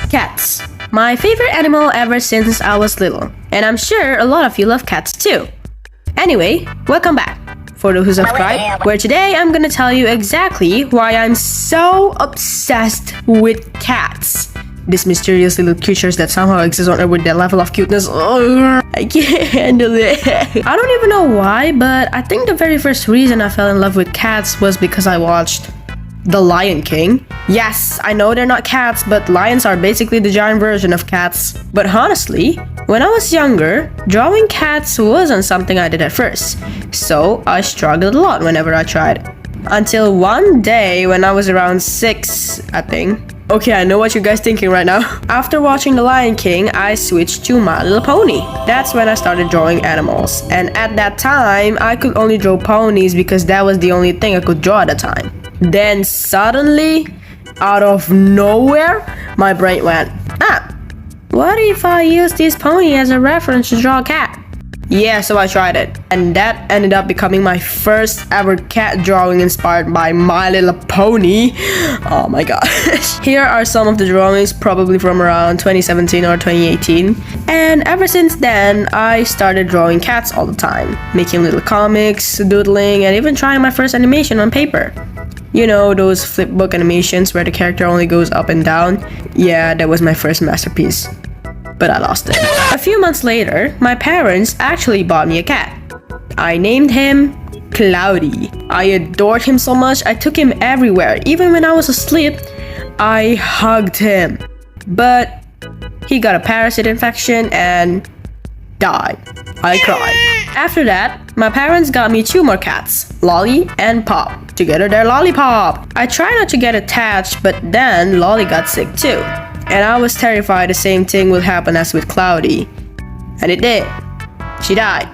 Cats. My favorite animal ever since I was little. And I'm sure a lot of you love cats too. Anyway, welcome back. For those who subscribe, where today I'm gonna tell you exactly why I'm so obsessed with cats. These mysterious little creatures that somehow exist on Earth with their level of cuteness. Ugh, I can't handle it. I don't even know why, but I think the very first reason I fell in love with cats was because I watched The Lion King. Yes, I know they're not cats, but lions are basically the giant version of cats. But honestly, when I was younger, drawing cats wasn't something I did at first. So I struggled a lot whenever I tried. Until one day when I was around 6, I think. Okay, I know what you guys thinking right now. After watching The Lion King, I switched to My Little Pony. That's when I started drawing animals. And at that time, I could only draw ponies because that was the only thing I could draw at the time. Then suddenly, out of nowhere, my brain went, what if I use this pony as a reference to draw a cat? Yeah, so I tried it. And that ended up becoming my first ever cat drawing inspired by My Little Pony. Oh my gosh. Here are some of the drawings, probably from around 2017 or 2018. And ever since then, I started drawing cats all the time. Making little comics, doodling, and even trying my first animation on paper. You know, those flip book animations where the character only goes up and down? Yeah, that was my first masterpiece. But I lost it. A few months later, my parents actually bought me a cat. I named him Cloudy. I adored him so much, I took him everywhere. Even when I was asleep, I hugged him. But he got a parasite infection and died. I cried. After that, my parents got me 2 more cats, Lolly and Pop. Together they're Lollipop. I tried not to get attached, but then Lolly got sick too. And I was terrified the same thing would happen as with Cloudy. And it did. She died.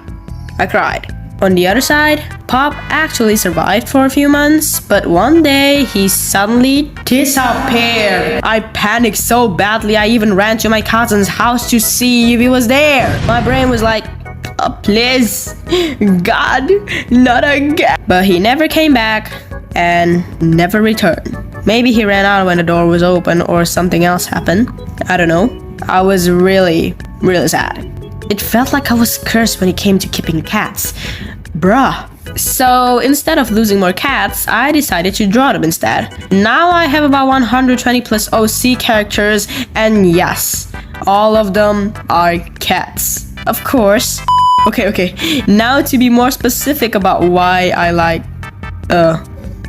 I cried. On the other side, Pop actually survived for a few months, but one day he suddenly disappeared. I panicked so badly I even ran to my cousin's house to see if he was there. My brain was like, oh, please, God, not again. But he never came back and never returned. Maybe he ran out when the door was open or something else happened. I don't know. I was really sad. It felt like I was cursed when it came to keeping cats. Bruh. So instead of losing more cats, I decided to draw them instead. Now I have about 120 plus OC characters, and yes, all of them are cats. Of course. Okay. Now to be more specific about why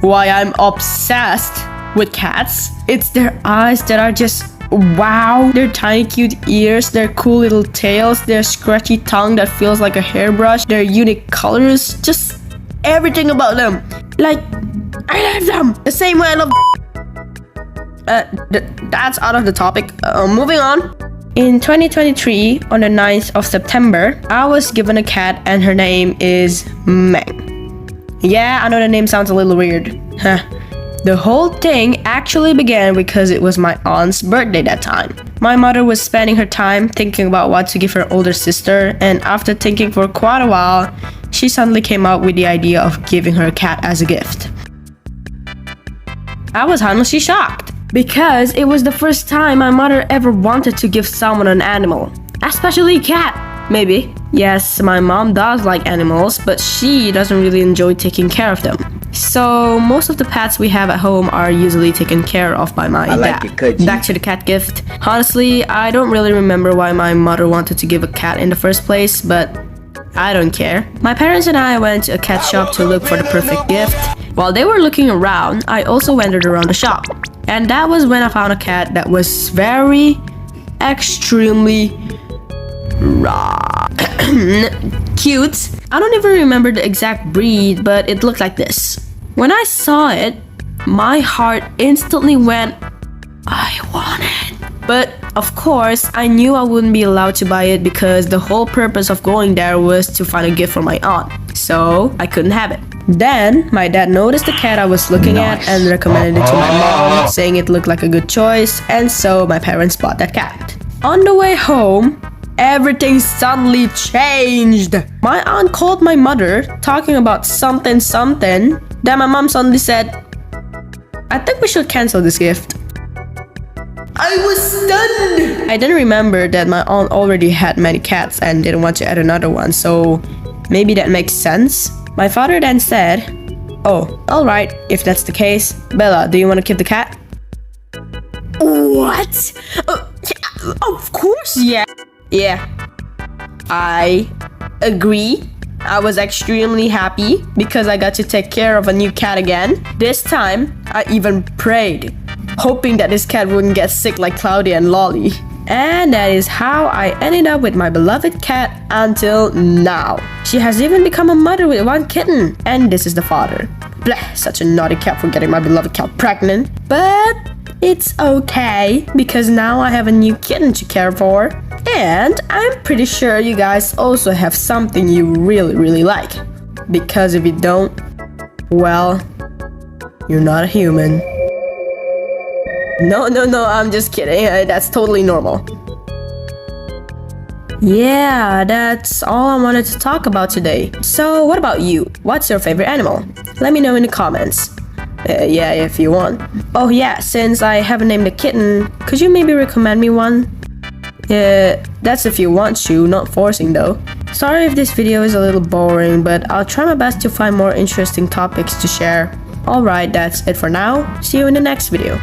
I'm obsessed with cats. It's their eyes that are just wow. Their tiny cute ears, their cool little tails, their scratchy tongue that feels like a hairbrush, their unique colors, just everything about them. Like, I love them the same way I love that's out of the topic. Moving on. In 2023, on the 9th of September, I was given a cat and her name is Mang. Yeah, I know the name sounds a little weird. The whole thing actually began because it was my aunt's birthday that time. My mother was spending her time thinking about what to give her older sister, and after thinking for quite a while, she suddenly came up with the idea of giving her a cat as a gift. I was honestly shocked, because it was the first time my mother ever wanted to give someone an animal, especially a cat. Maybe. Yes, my mom does like animals, but she doesn't really enjoy taking care of them. So most of the pets we have at home are usually taken care of by my dad. Back to the cat gift. Honestly, I don't really remember why my mother wanted to give a cat in the first place, but I don't care. My parents and I went to a cat shop to look for the perfect gift. While they were looking around, I also wandered around the shop. And that was when I found a cat that was extremely cute. I don't even remember the exact breed, but it looked like this. When I saw it, my heart instantly went, I want it. But of course, I knew I wouldn't be allowed to buy it because the whole purpose of going there was to find a gift for my aunt. So I couldn't have it. Then my dad noticed the cat I was looking at and recommended it to my mom, saying it looked like a good choice, and so my parents bought that cat. On the way home, everything suddenly changed. My aunt called my mother talking about something. Then my mom suddenly said, I think we should cancel this gift. I was stunned! I didn't remember that my aunt already had many cats and didn't want to add another one, so maybe that makes sense. My father then said, "Oh, alright, if that's the case. Bella, do you want to keep the cat?" What? Of course, yeah. Yeah. I agree. I was extremely happy because I got to take care of a new cat again. This time, I even prayed, hoping that this cat wouldn't get sick like Cloudy and Lolly. And that is how I ended up with my beloved cat until now. She has even become a mother with one kitten, and this is the father. Bleh, such a naughty cat for getting my beloved cat pregnant. But it's okay, because now I have a new kitten to care for. And I'm pretty sure you guys also have something you really like. Because if you don't, well, you're not a human. No, I'm just kidding. That's totally normal. Yeah, that's all I wanted to talk about today. So what about you? What's your favorite animal? Let me know in the comments. Yeah, if you want. Oh yeah, since I haven't named a kitten, could you maybe recommend me one? Yeah, that's if you want to, not forcing though. Sorry if this video is a little boring, but I'll try my best to find more interesting topics to share. Alright, that's it for now. See you in the next video.